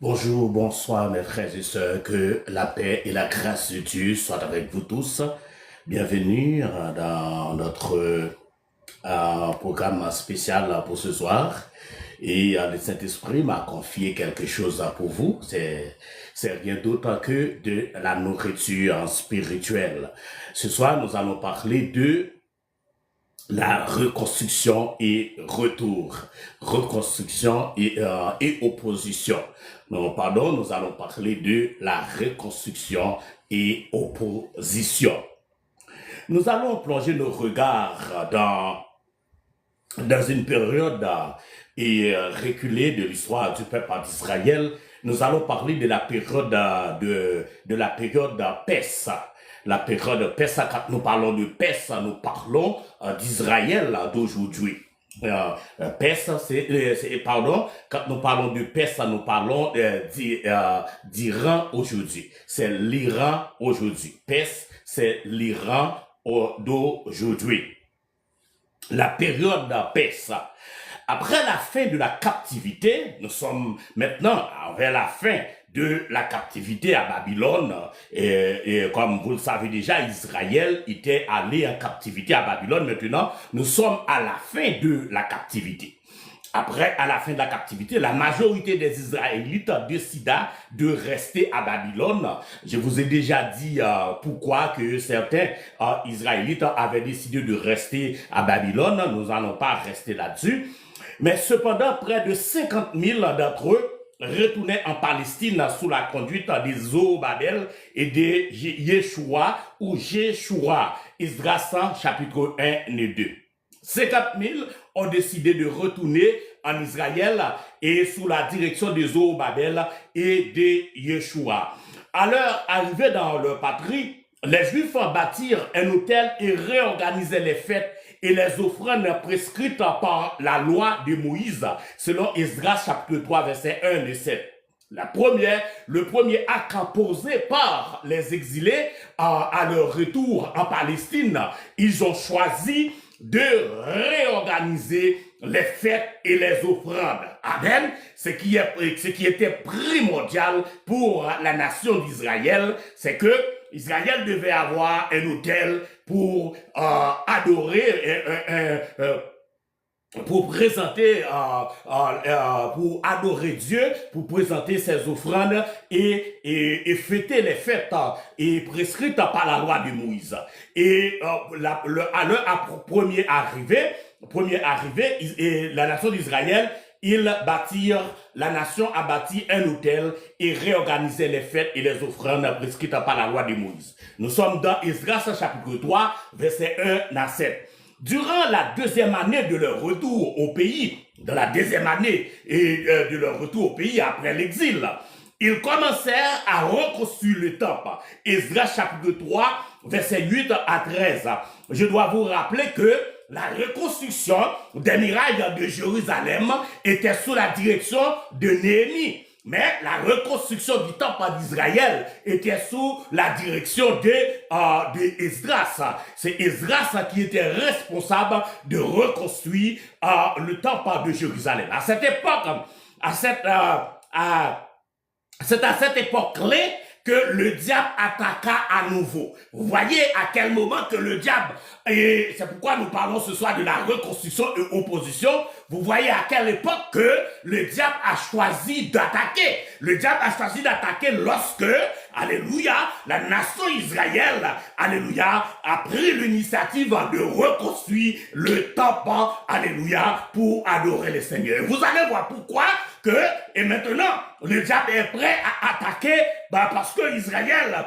Bonjour, bonsoir mes frères et sœurs, que la paix et la grâce de Dieu soient avec vous tous. Bienvenue dans notre programme spécial pour ce soir. Et le Saint-Esprit m'a confié quelque chose pour vous. C'est rien d'autre que de la nourriture spirituelle. Ce soir, nous allons parler de la reconstruction et retour, reconstruction et opposition. Non, pardon, nous allons parler de la reconstruction et opposition. Nous allons plonger nos regards dans une période reculée de l'histoire du peuple d'Israël. Nous allons parler de la période de la période PES. La période PES, quand nous parlons de PES, nous parlons d'Israël d'aujourd'hui. PES, quand nous parlons de PES, nous parlons d'Iran aujourd'hui. C'est l'Iran aujourd'hui. PES, c'est l'Iran d'aujourd'hui. La période PES. Après la fin de la captivité, nous sommes maintenant vers la fin de la captivité à Babylone. Et comme vous le savez déjà, Israël était allé en captivité à Babylone. Maintenant, nous sommes à la fin de la captivité. Après, à la fin de la captivité, la majorité des Israélites décida de rester à Babylone. Je vous ai déjà dit pourquoi que certains Israélites avaient décidé de rester à Babylone. Nous n'allons pas rester là-dessus. Mais cependant, près de 50 000 d'entre eux retournaient en Palestine sous la conduite des Zorobabel et de Yeshua ou Jeshua. Esdras chapitre 1 et 2. 50 000 ont décidé de retourner en Israël et sous la direction de Zorobabel et de Yeshua. À leur arrivée dans leur patrie, les Juifs bâtirent un autel et réorganisaient les fêtes et les offrandes prescrites par la loi de Moïse, selon Esdras chapitre 3, verset 1 et 7. Le premier acte posé par les exilés à leur retour en Palestine, ils ont choisi de réorganiser les fêtes et les offrandes. Amen. Ce qui était primordial pour la nation d'Israël, c'est que Israël devait avoir un autel pour adorer, pour présenter, pour adorer Dieu, pour présenter ses offrandes et fêter les fêtes et prescrites par la loi de Moïse. Et à leur premier arrivé, la nation d'Israël, la nation a bâti un autel et réorganisé les fêtes et les offrandes prescrites par la loi de Moïse. Nous sommes dans Esdras chapitre 3, verset 1 à 7. Durant la deuxième année de leur retour au pays, après l'exil, ils commencèrent à reconstruire le temple. Esdras chapitre 3, verset 8 à 13. Je dois vous rappeler que la reconstruction des murailles de Jérusalem était sous la direction de Néhémie. Mais la reconstruction du temple d'Israël était sous la direction de Esdras. C'est Esdras qui était responsable de reconstruire le temple de Jérusalem. À cette époque, c'est à cette époque clé que le diable attaqua à nouveau. Vous voyez à quel moment que le diable, et c'est pourquoi nous parlons ce soir de la reconstruction et opposition, vous voyez à quelle époque que le diable a choisi d'attaquer. Le diable a choisi d'attaquer lorsque, alléluia, la nation Israël, alléluia, a pris l'initiative de reconstruire le temple, alléluia, pour adorer le Seigneur. Vous allez voir pourquoi et maintenant, le diable est prêt à attaquer parce que Israël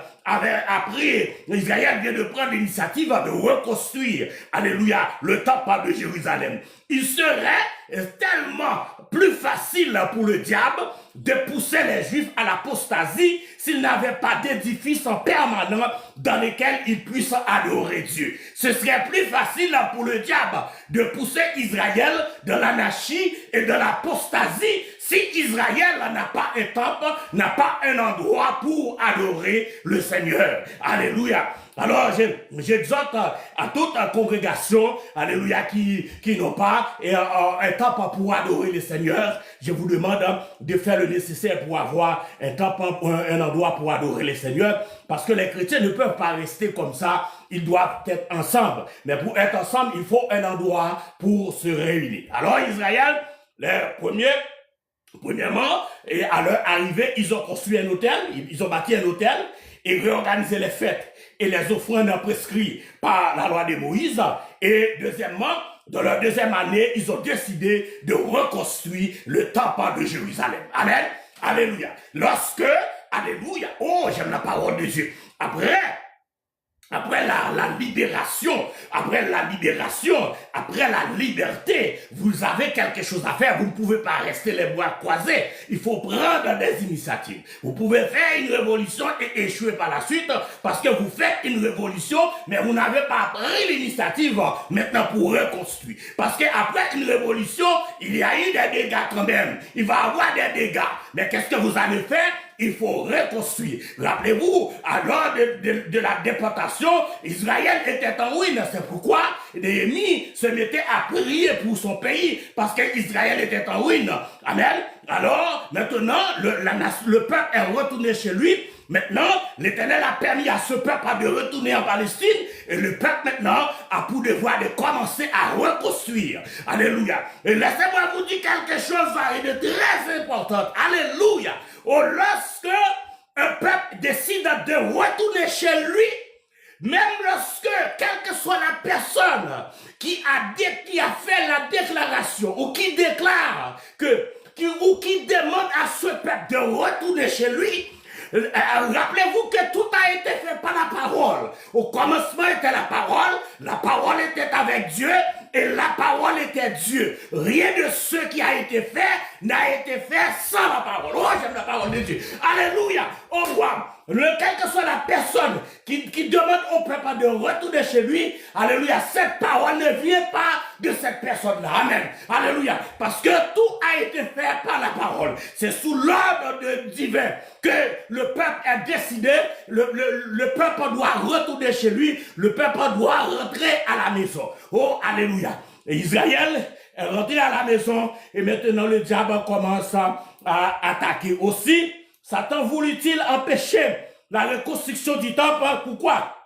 vient de prendre l'initiative de reconstruire, alléluia, le temple de Jérusalem. Il serait tellement plus facile pour le diable de pousser les Juifs à l'apostasie s'ils n'avaient pas d'édifice en permanent dans lesquels ils puissent adorer Dieu. Ce serait plus facile pour le diable de pousser Israël dans l'anarchie et de l'apostasie si Israël n'a pas un temple, n'a pas un endroit pour adorer le Seigneur. Alléluia. Alors, j'exhorte à toute la congrégation, alléluia, qui n'ont pas un temple pour adorer le Seigneur. Je vous demande de faire le nécessaire pour avoir un temple, un endroit pour adorer le Seigneur, parce que les chrétiens ne peuvent pas rester comme ça. Ils doivent être ensemble. Mais pour être ensemble, il faut un endroit pour se réunir. Alors, Israël, premièrement, et à leur arrivée, ils ont construit un hôtel, ils ont bâti un hôtel et réorganisé les fêtes et les offrandes prescrites par la loi de Moïse. Et deuxièmement, dans leur deuxième année, ils ont décidé de reconstruire le temple de Jérusalem. Amen. Alléluia. Alléluia, oh, j'aime la parole de Dieu. Après la libération, après la liberté, vous avez quelque chose à faire. Vous ne pouvez pas rester les bras croisés. Il faut prendre des initiatives. Vous pouvez faire une révolution et échouer par la suite parce que vous faites une révolution, mais vous n'avez pas pris l'initiative maintenant pour reconstruire. Parce qu'après une révolution, il y a eu des dégâts quand même. Il va y avoir des dégâts. Mais qu'est-ce que vous allez faire? Il faut reconstruire. Rappelez-vous, lors de la déportation, Israël était en ruine. C'est pourquoi Néhémie se mettait à prier pour son pays, parce qu'Israël était en ruine. Amen. Alors, maintenant, le peuple est retourné chez lui. Maintenant, l'Éternel a permis à ce peuple de retourner en Palestine, et le peuple maintenant a pour devoir de commencer à reconstruire. Alléluia. Et laissez-moi vous dire quelque chose de très important. Alléluia. Oh, lorsque un peuple décide de retourner chez lui, même lorsque, quelle que soit la personne qui a fait la déclaration ou qui déclare ou qui demande à ce peuple de retourner chez lui, rappelez-vous que tout a été fait par la parole. Au commencement était la parole était avec Dieu et la parole était Dieu. Rien de ce qui a été fait n'a été fait sans la parole. Oh, j'aime la parole de Dieu. Alléluia. Au roi. Quelle que soit la personne qui demande au peuple de retourner chez lui, alléluia, cette parole ne vient pas de cette personne-là. Amen. Alléluia. Parce que tout a été fait par la parole. C'est sous l'ordre divin que le peuple a décidé, le peuple doit retourner chez lui, le peuple doit rentrer à la maison. Oh, alléluia. Et Israël est rentré à la maison et maintenant le diable commence à attaquer aussi. Satan voulut-il empêcher la reconstruction du temple? Pourquoi?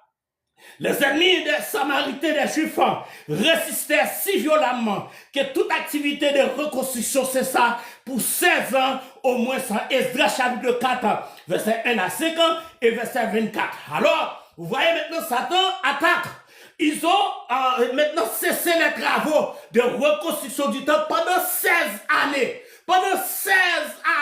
Les ennemis des Samaritains, des Juifs, résistaient si violemment que toute activité de reconstruction cessa pour 16 ans au moins. Esdras chapitre 4, verset 1 à 5 et verset 24. Alors, vous voyez maintenant Satan attaque. Ils ont maintenant cessé les travaux de reconstruction du temple pendant 16 années. Pendant 16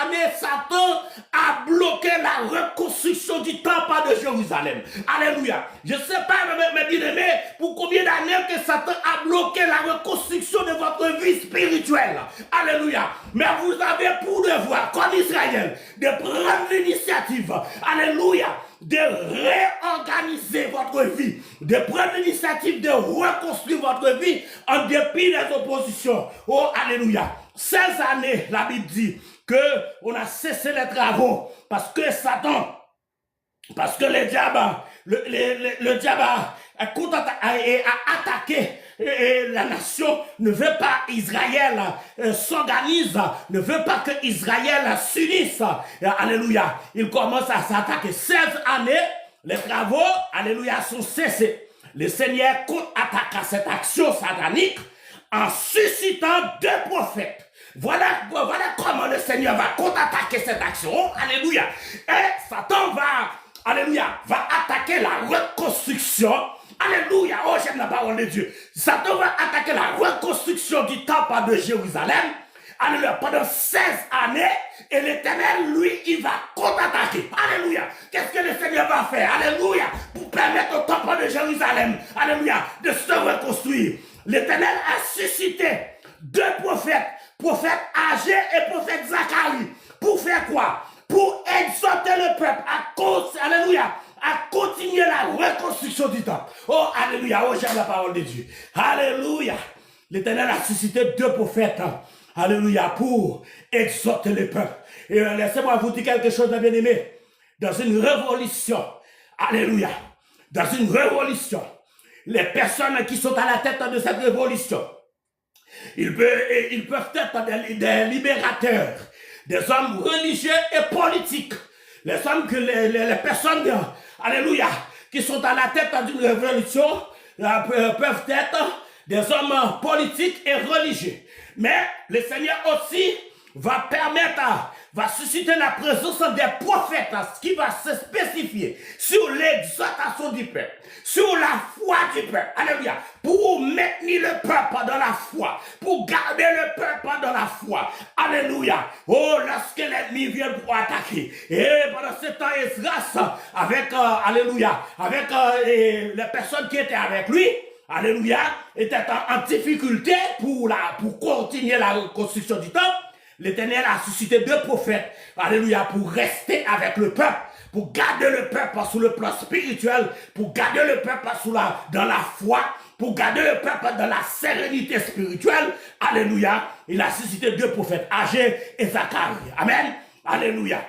années, Satan a bloqué la reconstruction du temple de Jérusalem. Alléluia. Je ne sais pas, mes bien-aimés, pour combien d'années que Satan a bloqué la reconstruction de votre vie spirituelle. Alléluia. Mais vous avez pour devoir, comme Israël, de prendre l'initiative. Alléluia. De réorganiser votre vie, de prendre l'initiative de reconstruire votre vie en dépit des oppositions. Oh, alléluia. 16 années, la Bible dit qu'on a cessé les travaux parce que Satan, parce que le diable a attaqué et la nation ne veut pas Israël s'organise, ne veut pas que Israël s'unisse. Alléluia. Il commence à s'attaquer. 16 années, les travaux, alléluia, sont cessés. Le Seigneur contre-attaque cette action satanique en suscitant 2 prophètes. Voilà comment le Seigneur va contre-attaquer cette action. Alléluia. Et Satan va attaquer la reconstruction. Alléluia. Oh, j'aime la parole de Dieu. Satan va attaquer la reconstruction du temple de Jérusalem. Alléluia. Pendant 16 années. Et l'Éternel, lui, il va contre-attaquer. Alléluia. Qu'est-ce que le Seigneur va faire? Alléluia. Pour permettre au temple de Jérusalem, alléluia, de se reconstruire. L'Éternel a suscité 2 prophètes. Prophète Agé et prophète Zacharie. Pour faire quoi? Pour exhorter le peuple alléluia, à continuer la reconstruction du temple. Oh, alléluia. Oh, j'aime la parole de Dieu. Alléluia. L'Éternel a suscité 2 prophètes. Alléluia. Pour exhorter le peuple. Et laissez-moi vous dire quelque chose de bien-aimé. Dans une révolution. Alléluia. Dans une révolution. Les personnes qui sont à la tête de cette révolution, ils peuvent être des libérateurs, des hommes religieux et politiques. Les personnes, alléluia, qui sont à la tête d'une révolution peuvent être des hommes politiques et religieux. Mais le Seigneur aussi va susciter la présence des prophètes, ce qui va se spécifier sur l'exhortation du peuple, sur la foi du peuple. Alléluia. Pour maintenir le peuple dans la foi, pour garder le peuple dans la foi. Alléluia. Oh, lorsque l'ennemi vient pour attaquer. Et pendant ce temps, Esdras, avec les personnes qui étaient avec lui, alléluia, était en difficulté pour continuer la reconstruction du temple. L'Éternel a suscité 2 prophètes, alléluia, pour rester avec le peuple, pour garder le peuple sur le plan spirituel, pour garder le peuple dans la foi, pour garder le peuple dans la sérénité spirituelle. Alléluia. Il a suscité 2 prophètes, Agé et Zacharie. Amen. Alléluia.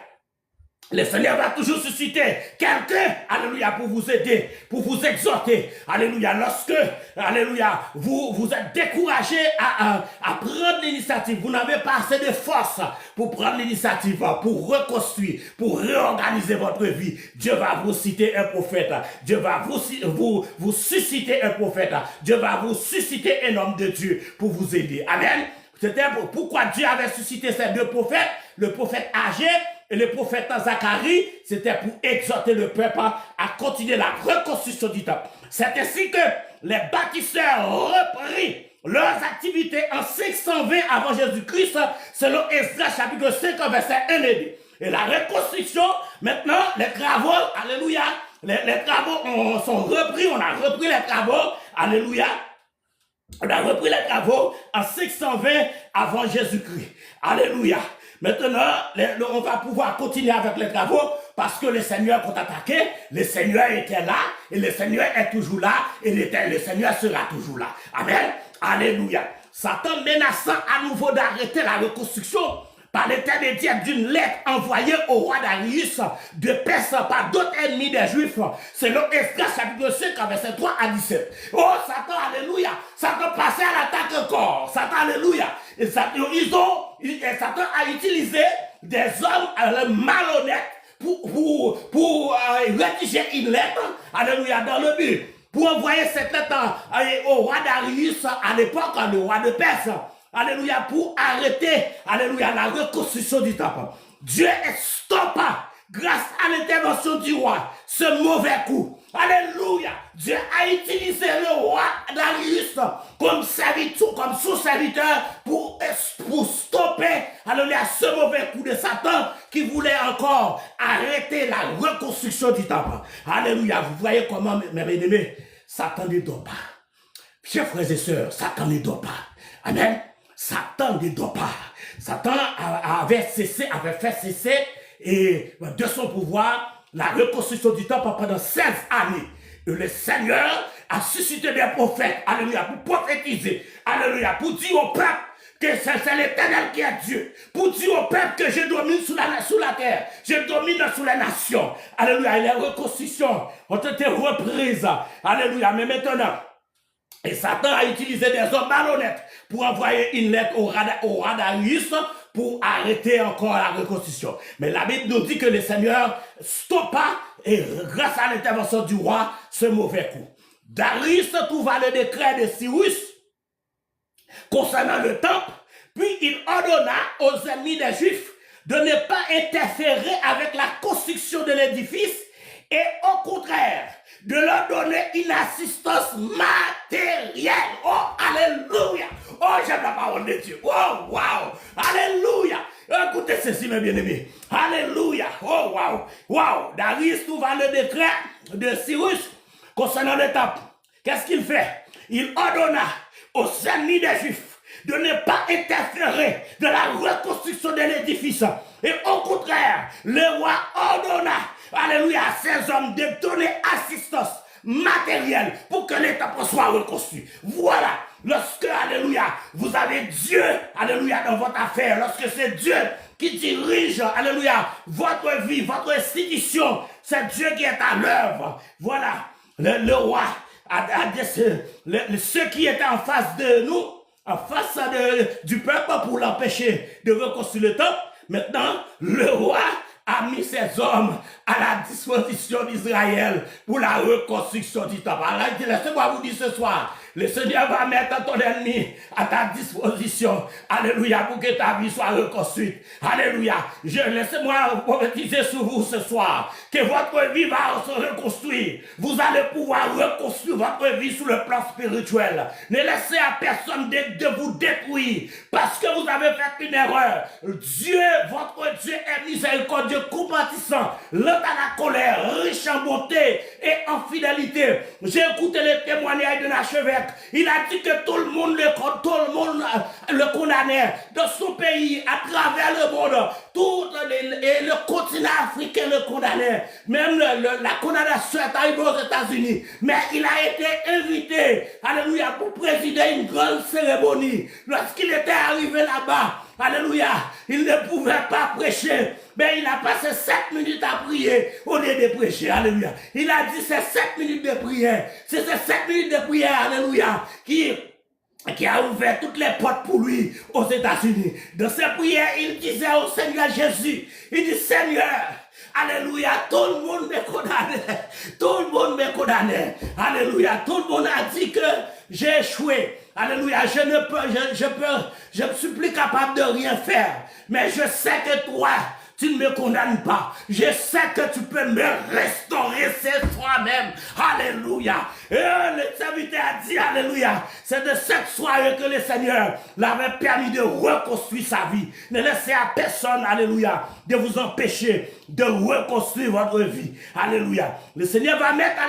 Le Seigneur va toujours susciter quelqu'un, alléluia, pour vous aider, pour vous exhorter, alléluia, lorsque, alléluia, vous êtes découragé à prendre l'initiative, vous n'avez pas assez de force pour prendre l'initiative, pour reconstruire, pour réorganiser votre vie. Dieu va vous citer un prophète, Dieu va vous susciter un prophète, Dieu va vous susciter un homme de Dieu pour vous aider. Amen. C'était pourquoi Dieu avait suscité ces 2 prophètes, le prophète Agé et le prophète Zacharie, c'était pour exhorter le peuple à continuer la reconstruction du temple. C'est ainsi que les bâtisseurs reprirent leurs activités en 520 avant Jésus-Christ, selon Esdras chapitre 5, verset 1 et 2. Et la reconstruction, maintenant, les travaux, alléluia, les travaux sont repris, on a repris les travaux, alléluia. On a repris les travaux en 620 avant Jésus-Christ. Alléluia. Maintenant, on va pouvoir continuer avec les travaux parce que le Seigneur contre-attaqué, le Seigneur était là et le Seigneur est toujours là et le Seigneur sera toujours là. Amen. Alléluia. Satan menaçant à nouveau d'arrêter la reconstruction par l'intermédiaire d'une lettre envoyée au roi Darius de Perse par d'autres ennemis des Juifs, selon Esdras chapitre 5, verset 3 à 17. Oh, Satan, alléluia, Satan passait à l'attaque encore, Satan, alléluia, et Satan a utilisé des hommes malhonnêtes pour rédiger une lettre, alléluia, dans le but, pour envoyer cette lettre au roi Darius à l'époque, le roi de Perse. Alléluia, pour arrêter, alléluia, la reconstruction du temple. Dieu stoppa, grâce à l'intervention du roi, ce mauvais coup. Alléluia, Dieu a utilisé le roi Darius comme serviteur, comme sous-serviteur pour pour stopper, alléluia, ce mauvais coup de Satan qui voulait encore arrêter la reconstruction du temple. Alléluia, vous voyez comment, mes bien-aimés, Satan ne dort pas. Chers frères et sœurs, Satan ne dort pas. Amen. Satan ne dort pas. Satan avait fait cesser et de son pouvoir la reconstruction du temple pendant 16 années. Et le Seigneur a suscité des prophètes, alléluia, pour prophétiser, alléluia, pour dire au peuple que c'est l'Éternel qui est Dieu, pour dire au peuple que je domine sous la terre, je domine sur les nations, alléluia, et les reconstructions ont été reprises, alléluia, mais maintenant, et Satan a utilisé des hommes malhonnêtes pour envoyer une lettre au radariste pour arrêter encore la reconstruction. Mais la Bible nous dit que le Seigneur stoppa, et grâce à l'intervention du roi, ce mauvais coup. Darius trouva le décret de Cyrus concernant le temple, puis il ordonna aux ennemis des Juifs de ne pas interférer avec la construction de l'édifice et au contraire, de leur donner une assistance matérielle. Oh, alléluia. Oh, j'aime la parole de Dieu. Oh, wow. Alléluia. Écoutez ceci, mes bien-aimés. Alléluia. Oh, wow. Wow. Darius trouva le décret de Cyrus concernant le temple. Qu'est-ce qu'il fait? Il ordonna aux ennemis des Juifs de ne pas interférer de la reconstruction de l'édifice. Et au contraire, le roi ordonna, alléluia, à ces hommes de donner assistance matérielle pour que les temples soient reconstruits. Voilà, lorsque, alléluia, vous avez Dieu, alléluia, dans votre affaire, lorsque c'est Dieu qui dirige, alléluia, votre vie, votre institution, c'est Dieu qui est à l'œuvre. Voilà, le roi a dit ceux qui étaient en face de nous, en face du peuple pour l'empêcher de reconstruire le temple. Maintenant, le roi a mis ses hommes à la disposition d'Israël pour la reconstruction du temple. Alors, laissez-moi vous dire ce soir, le Seigneur va mettre ton ennemi à ta disposition. Alléluia, pour que ta vie soit reconstruite. Alléluia. Laissez-moi prophétiser sur vous ce soir que votre vie va se reconstruire. Vous allez pouvoir reconstruire votre vie sur le plan spirituel. Ne laissez à personne de vous détruire parce que vous avez fait une erreur. Dieu, votre Dieu est miséricordieux, compatissant, lent à la colère, riche en bonté et en fidélité. J'ai écouté les témoignages de l'archevêque. Il a dit que tout le monde le condamnait dans son pays, à travers le monde. Tout le continent africain le condamnait. Même la condamnation est arrivée aux États-Unis. Mais il a été invité, alléluia, pour présider une grande cérémonie. Lorsqu'il était arrivé là-bas, alléluia, il ne pouvait pas prêcher. Mais il a passé 7 minutes à prier au lieu de prêcher. Alléluia. Il a dit c'est 7 minutes de prière. C'est ces 7 minutes de prière, alléluia, qui a ouvert toutes les portes pour lui aux États-Unis. Dans ses prières, il disait au Seigneur Jésus, il dit Seigneur, alléluia, tout le monde me condamne. Tout le monde me condamne. Alléluia, tout le monde a dit que j'ai échoué. Alléluia, je ne suis plus capable de rien faire. Mais je sais que toi, tu ne me condamnes pas. Je sais que tu peux me restaurer, c'est toi-même. Alléluia. Et le serviteur a dit, alléluia, c'est de cette soirée que le Seigneur l'avait permis de reconstruire sa vie. Ne laissez à personne, alléluia, de vous empêcher de reconstruire votre vie. Alléluia. Le Seigneur va mettre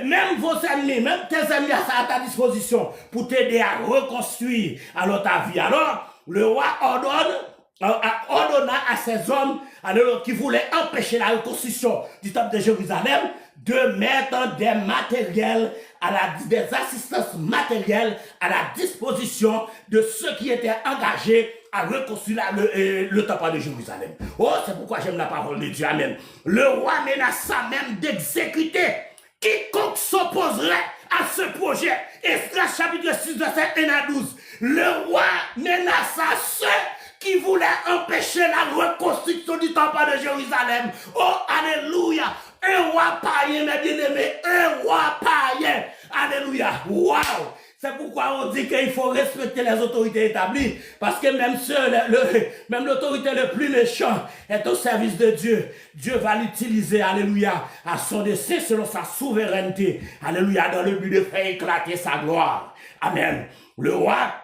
même vos ennemis, même tes ennemis à ta disposition pour t'aider à reconstruire alors ta vie. Alors, le roi ordonna à ces hommes alors, qui voulaient empêcher la reconstruction du temple de Jérusalem de mettre des assistances matérielles à la disposition de ceux qui étaient engagés à reconstruire le temple de Jérusalem. Oh, c'est pourquoi j'aime la parole de Dieu. Amen. Le roi menaça même d'exécuter quiconque s'opposerait à ce projet. Esdras chapitre 6, verset 1 à 12. Le roi menaça ceux qui voulait empêcher la reconstruction du temple de Jérusalem. Oh, alléluia. Un roi païen, mes bien-aimés. Un roi païen. Alléluia. Wow. C'est pourquoi on dit qu'il faut respecter les autorités établies. Parce que même l'autorité le plus méchant est au service de Dieu. Dieu va l'utiliser, alléluia, à son dessein selon sa souveraineté. Alléluia, dans le but de faire éclater sa gloire. Amen. Le roi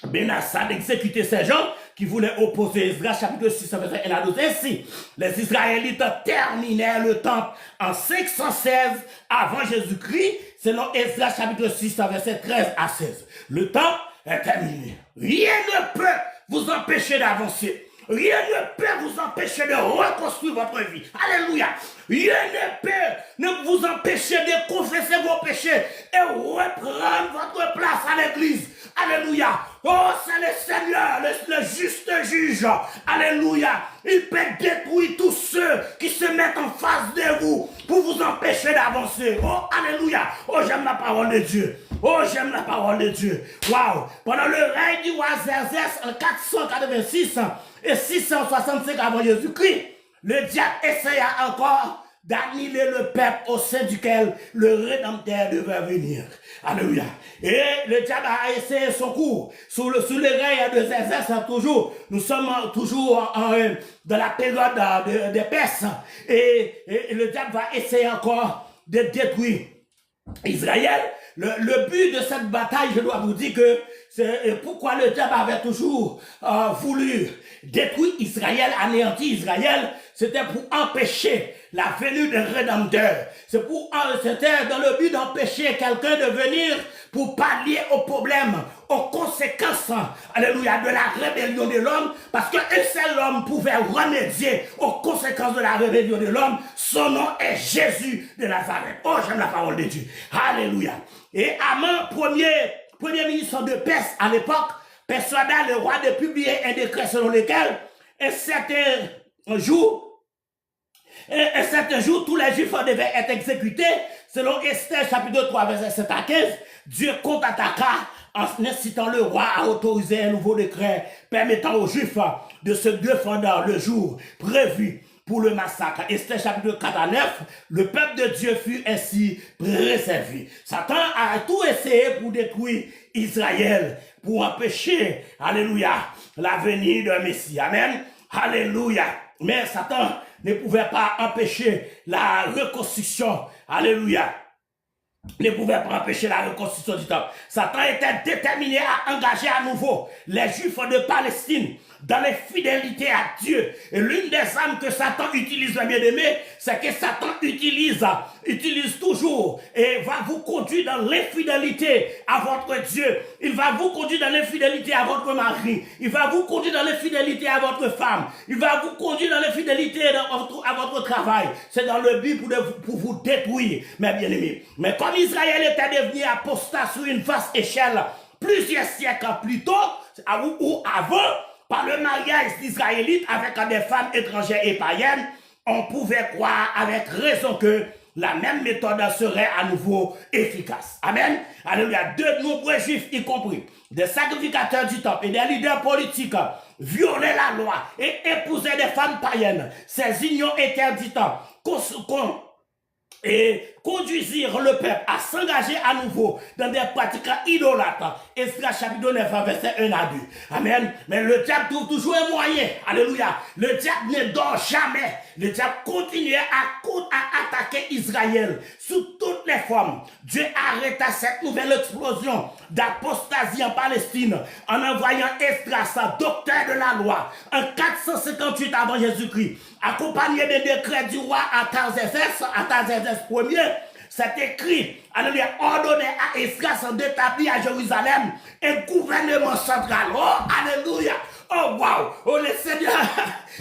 Benassad exécutait ces gens qui voulaient opposer Esdras, chapitre 6, verset 1 à 12. Ainsi, les Israélites terminèrent le temple en 516 avant Jésus-Christ, selon Esdras, chapitre 6, verset 13 à 16. Le temple est terminé. Rien ne peut vous empêcher d'avancer. Rien ne peut vous empêcher de reconstruire votre vie. Alléluia. Rien ne vous empêcher de confesser vos péchés et reprendre votre place à l'église. Alléluia. Oh, c'est le Seigneur, le juste juge. Alléluia. Il peut détruire tous ceux qui se mettent en face de vous pour vous empêcher d'avancer. Oh, alléluia. Oh, j'aime la parole de Dieu. Oh, j'aime la parole de Dieu. Waouh. Pendant le règne du roi Xerxès en 486 et 665 avant Jésus-Christ, le diable essaya encore d'annihiler le peuple au sein duquel le Rédempteur devait venir. Alléluia. Et le diable a essayé son coup sous le règne de Xerxès. Nous sommes toujours dans la période des Perses. Et le diable va essayer encore de détruire Israël. Le but de cette bataille, je dois vous dire que c'est pourquoi le diable avait toujours voulu détruire Israël, anéantir Israël, c'était pour empêcher la venue d'un Rédempteur. C'était dans le but d'empêcher quelqu'un de venir pour pallier aux problèmes, aux conséquences, alléluia, de la rébellion de l'homme, parce qu'un seul homme pouvait remédier aux conséquences de la rébellion de l'homme. Son nom est Jésus de Nazareth. Oh, j'aime la parole de Dieu. Alléluia. Et Aman, premier ministre de Perse à l'époque, persuada le roi de publier un décret selon lequel un certain jour, tous les Juifs devaient être exécutés. Selon Esther, chapitre 3, verset 7 à 15, Dieu contre-attaqua en incitant le roi à autoriser un nouveau décret permettant aux Juifs de se défendre le jour prévu pour le massacre. Esther chapitre 4 à 9, le peuple de Dieu fut ainsi préservé. Satan a tout essayé pour détruire Israël, pour empêcher, alléluia, la venue d'un Messie. Amen. Alléluia. Mais Satan ne pouvait pas empêcher la reconstruction. Alléluia. Ne pouvait pas empêcher la reconstruction du temple. Satan était déterminé à engager à nouveau les Juifs de Palestine dans les fidélités à Dieu. Et l'une des armes que Satan utilise, mes bien-aimés, c'est que Satan utilise toujours et va vous conduire dans l'infidélité à votre Dieu. Il va vous conduire dans l'infidélité à votre mari. Il va vous conduire dans l'infidélité à votre femme. Il va vous conduire dans l'infidélité à votre travail. C'est dans le but pour vous détruire, mes bien-aimés. Mais comme Israël était devenu apostat sur une vaste échelle plusieurs siècles plus tôt, ou avant, par le mariage d'Israélites avec des femmes étrangères et païennes, on pouvait croire avec raison que la même méthode serait à nouveau efficace. Amen. Alléluia. De nombreux juifs, y compris des sacrificateurs du temple et des leaders politiques, violaient la loi et épousaient des femmes païennes. Ces unions interdites et conduisir le peuple à s'engager à nouveau dans des pratiques idolâtres. Esdras chapitre 9, verset 1 à 2. Amen. Mais le diable trouve toujours un moyen. Alléluia. Le diable ne dort jamais. Le diable continue à attaquer Israël sous toutes les formes. Dieu arrêta cette nouvelle explosion d'apostasie en Palestine en envoyant Esdras, docteur de la loi, en 458 avant Jésus-Christ, accompagné des décrets du roi Artaxerxès Ier. C'est écrit, alléluia, ordonné à Esdras d'établir à Jérusalem un gouvernement central. Oh, alléluia. Oh, wow. Oh, le Seigneur,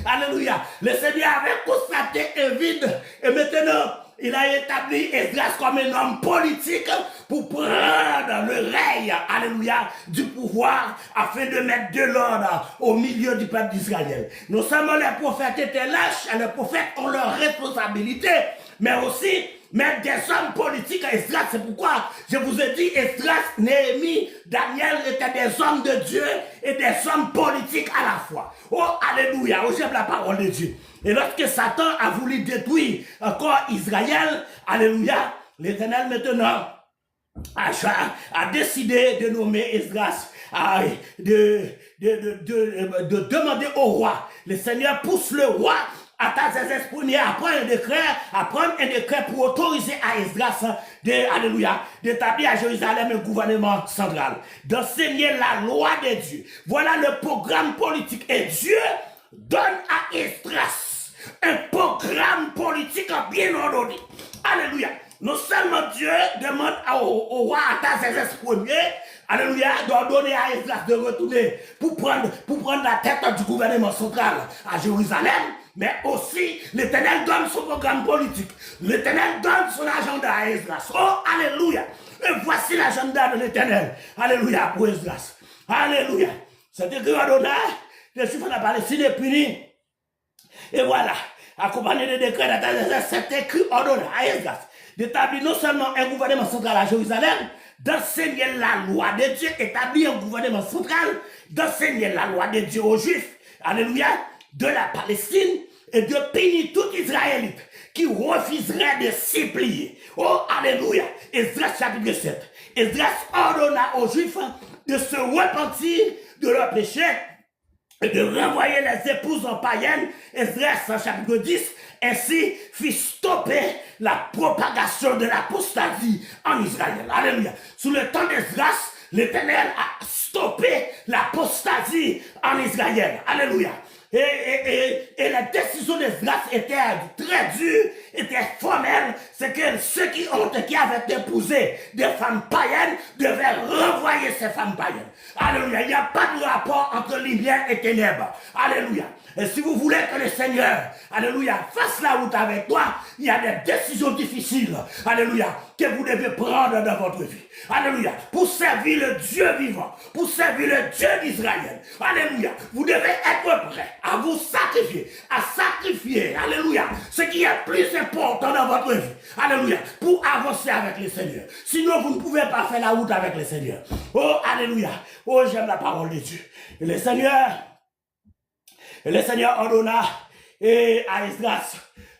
alléluia. Le Seigneur avait constaté un vide. Et maintenant, il a établi Esdras comme un homme politique pour prendre le règne, alléluia, du pouvoir afin de mettre de l'ordre au milieu du peuple d'Israël. Non seulement les prophètes étaient lâches, les prophètes ont leur responsabilité, mais aussi mettre des hommes politiques à Esdras. C'est pourquoi je vous ai dit, Esdras, Néhémie, Daniel étaient des hommes de Dieu et des hommes politiques à la fois. Oh, alléluia, oh, j'aime la parole de Dieu. Et lorsque Satan a voulu détruire encore Israël, alléluia, l'Éternel maintenant a décidé de nommer Esdras, de demander au roi. Le Seigneur pousse le roi Artaxerxès Ier à prendre un décret pour autoriser à Esdras d'établir à Jérusalem un gouvernement central, d'enseigner la loi de Dieu. Voilà le programme politique. Et Dieu donne à Esdras un programme politique bien ordonné. Alléluia. Non seulement Dieu demande au roi Artaxerxès Ier, alléluia, d'ordonner à Esdras de retourner pour prendre la tête du gouvernement central à Jérusalem, mais aussi l'Éternel donne son programme politique. L'Éternel donne son agenda à Esdras. Oh, alléluia. Et voici l'agenda de l'Éternel. Alléluia pour Esdras. Alléluia. C'est écrit ordonné, les Juifs de la Palestine est puni. Et voilà, accompagné des décrets d'Artaxerxès, c'est écrit ordonné à Esdras d'établir non seulement un gouvernement central à Jérusalem, d'enseigner la loi de Dieu, établir un gouvernement central, d'enseigner la loi de Dieu aux Juifs, alléluia, de la Palestine, et de punir tout Israélite qui refuserait de s'y plier. Oh, alléluia. Esdras chapitre 7. Esdras ordonna aux Juifs de se repentir de leurs péchés et de renvoyer les épouses en païennes. Esdras chapitre 10, ainsi fit stopper la propagation de l'apostasie en Israël. Alléluia. Sous le temps d'Esdras, l'Éternel a stoppé l'apostasie en Israël. Alléluia. Et la décision d'Esdras était très dure, était formelle. C'est que ceux qui avaient épousé des femmes païennes devaient renvoyer ces femmes païennes. Alléluia. Il n'y a pas de rapport entre lumière et ténèbres. Alléluia. Et si vous voulez que le Seigneur, alléluia, fasse la route avec toi, il y a des décisions difficiles, alléluia, que vous devez prendre dans votre vie. Alléluia. Pour servir le Dieu vivant, pour servir le Dieu d'Israël. Alléluia. Vous devez être prêt à vous sacrifier, alléluia, ce qui est plus important dans votre vie. Alléluia. Pour avancer avec le Seigneur. Sinon, vous ne pouvez pas faire la route avec le Seigneur. Oh, alléluia. Oh, j'aime la parole de Dieu. Et le Seigneur ordonna à Esdras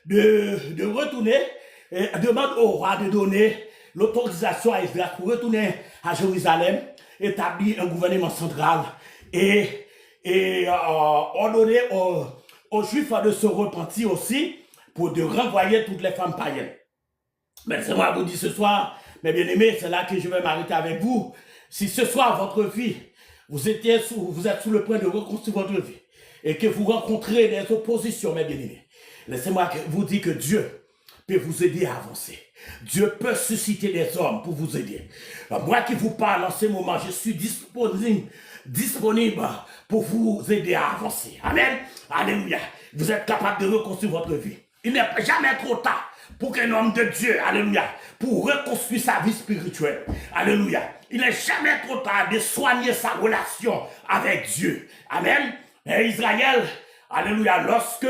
de retourner, et demande au roi de donner l'autorisation à Esdras pour retourner à Jérusalem, établir un gouvernement central et ordonner aux Juifs de se repentir aussi pour de renvoyer toutes les femmes païennes. Mais c'est moi qui vous dis ce soir, mes bien-aimés, c'est là que je vais m'arrêter avec vous. Si ce soir, votre vie, vous êtes sous le point de reconstruire votre vie, et que vous rencontrez des oppositions, mes bien-aimés, laissez-moi vous dire que Dieu peut vous aider à avancer. Dieu peut susciter des hommes pour vous aider. Moi qui vous parle en ce moment, je suis disponible pour vous aider à avancer. Amen. Alléluia. Vous êtes capable de reconstruire votre vie. Il n'est jamais trop tard pour qu'un homme de Dieu, alléluia, pour reconstruire sa vie spirituelle. Alléluia. Il n'est jamais trop tard de soigner sa relation avec Dieu. Amen. Et Israël, alléluia, lorsque,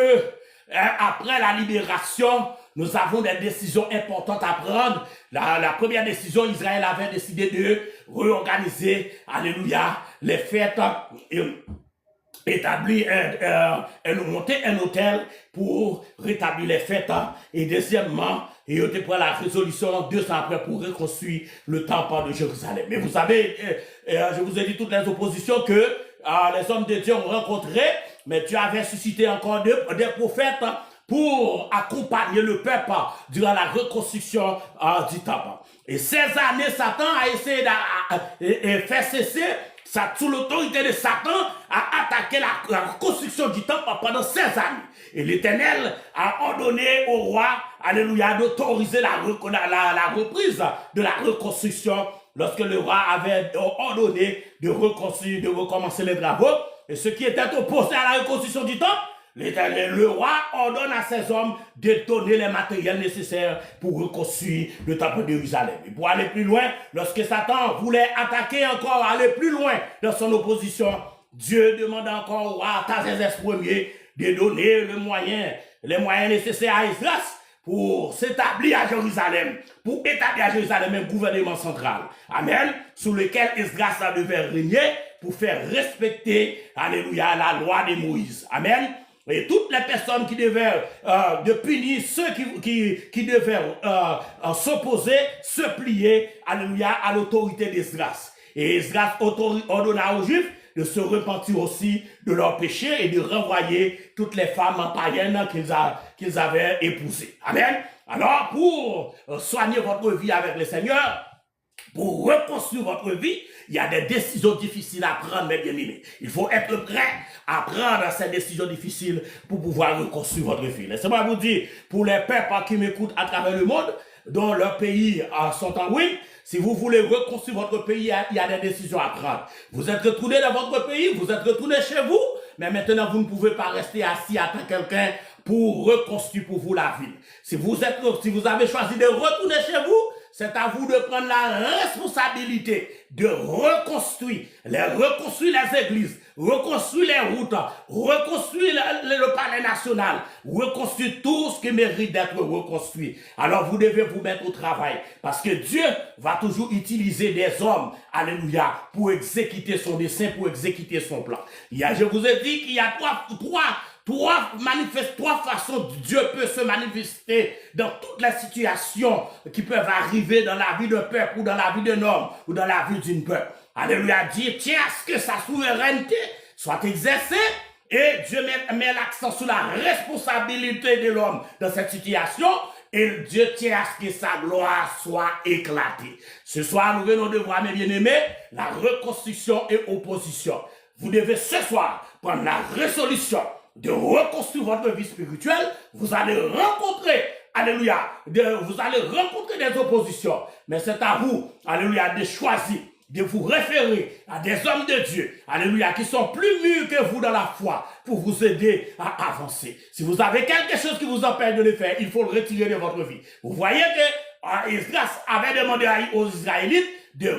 après la libération, nous avons des décisions importantes à prendre. La première décision, Israël avait décidé de réorganiser, alléluia, les fêtes, établir monter un hôtel pour rétablir les fêtes. Et deuxièmement, il était pris la résolution 2 ans après pour reconstruire le temple de Jérusalem. Mais vous savez, je vous ai dit toutes les oppositions que les hommes de Dieu ont rencontrées, mais Dieu avait suscité encore des prophètes pour accompagner le peuple durant la reconstruction du temple. Et 16 années, Satan a essayé de faire cesser, sous l'autorité de Satan, a attaqué la reconstruction du temple pendant 16 années. Et l'Éternel a ordonné au roi, alléluia, d'autoriser la reprise de la reconstruction lorsque le roi avait ordonné de reconstruire, de recommencer les travaux. Et ceux qui étaient opposés à la reconstruction du temple, le roi ordonne à ses hommes de donner les matériels nécessaires pour reconstruire le temple de Jérusalem. Et pour aller plus loin, lorsque Satan voulait attaquer encore, aller plus loin dans son opposition, Dieu demande encore au roi Artaxerxès Ier de donner les moyens nécessaires à Esdras pour s'établir à Jérusalem, pour établir à Jérusalem un gouvernement central. Amen. Sous lequel Esdras devait régner pour faire respecter, alléluia, la loi de Moïse. Amen. Et toutes les personnes qui devaient de punir ceux qui devaient s'opposer, se plier, alléluia, à l'autorité d'Esdras. Et Esdras ordonna aux Juifs de se repentir aussi de leurs péchés et de renvoyer toutes les femmes païennes qu'ils avaient épousées. Amen. Alors, pour soigner votre vie avec le Seigneur, pour reconstruire votre vie, il y a des décisions difficiles à prendre, mes bien-aimés. Il faut être prêt à prendre ces décisions difficiles pour pouvoir reconstruire votre vie. Laissez-moi vous dire, pour les peuples qui m'écoutent à travers le monde, dont leurs pays sont en ruine, si vous voulez reconstruire votre pays, il y a des décisions à prendre. Vous êtes retourné dans votre pays, vous êtes retourné chez vous, mais maintenant vous ne pouvez pas rester assis à attendre quelqu'un pour reconstruire pour vous la ville. Si vous avez choisi de retourner chez vous, c'est à vous de prendre la responsabilité de reconstruire les églises, reconstruire les routes, reconstruire le palais national, reconstruire tout ce qui mérite d'être reconstruit. Alors vous devez vous mettre au travail parce que Dieu va toujours utiliser des hommes, alléluia, pour exécuter son dessein, pour exécuter son plan. Je vous ai dit qu'il y a trois façons dont Dieu peut se manifester dans toutes les situations qui peuvent arriver dans la vie d'un peuple ou dans la vie d'un homme ou dans la vie d'une peuple. Alléluia, Dieu tient à ce que sa souveraineté soit exercée et Dieu met l'accent sur la responsabilité de l'homme dans cette situation et Dieu tient à ce que sa gloire soit éclatée. Ce soir, nous venons de voir, mes bien-aimés, la reconstruction et opposition. Vous devez ce soir prendre la résolution de reconstruire votre vie spirituelle. Vous allez rencontrer, alléluia, vous allez rencontrer des oppositions. Mais c'est à vous, alléluia, de choisir, de vous référer à des hommes de Dieu, alléluia, qui sont plus mûrs que vous dans la foi pour vous aider à avancer. Si vous avez quelque chose qui vous empêche de le faire, il faut le retirer de votre vie. Vous voyez que Israël avait demandé aux Israélites de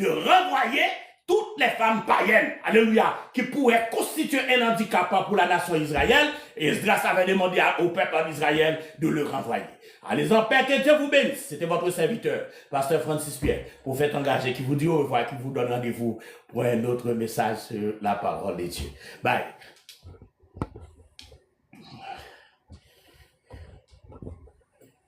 renvoyer toutes les femmes païennes, alléluia, qui pourraient constituer un handicap pour la nation israélienne, et Israël avait demandé au peuple d'Israël de le renvoyer. Allez en paix, que Dieu vous bénisse. C'était votre serviteur, Pasteur Francis Pierre, prophète engagé, qui vous dit au revoir, qui vous donne rendez-vous pour un autre message sur la parole de Dieu. Bye.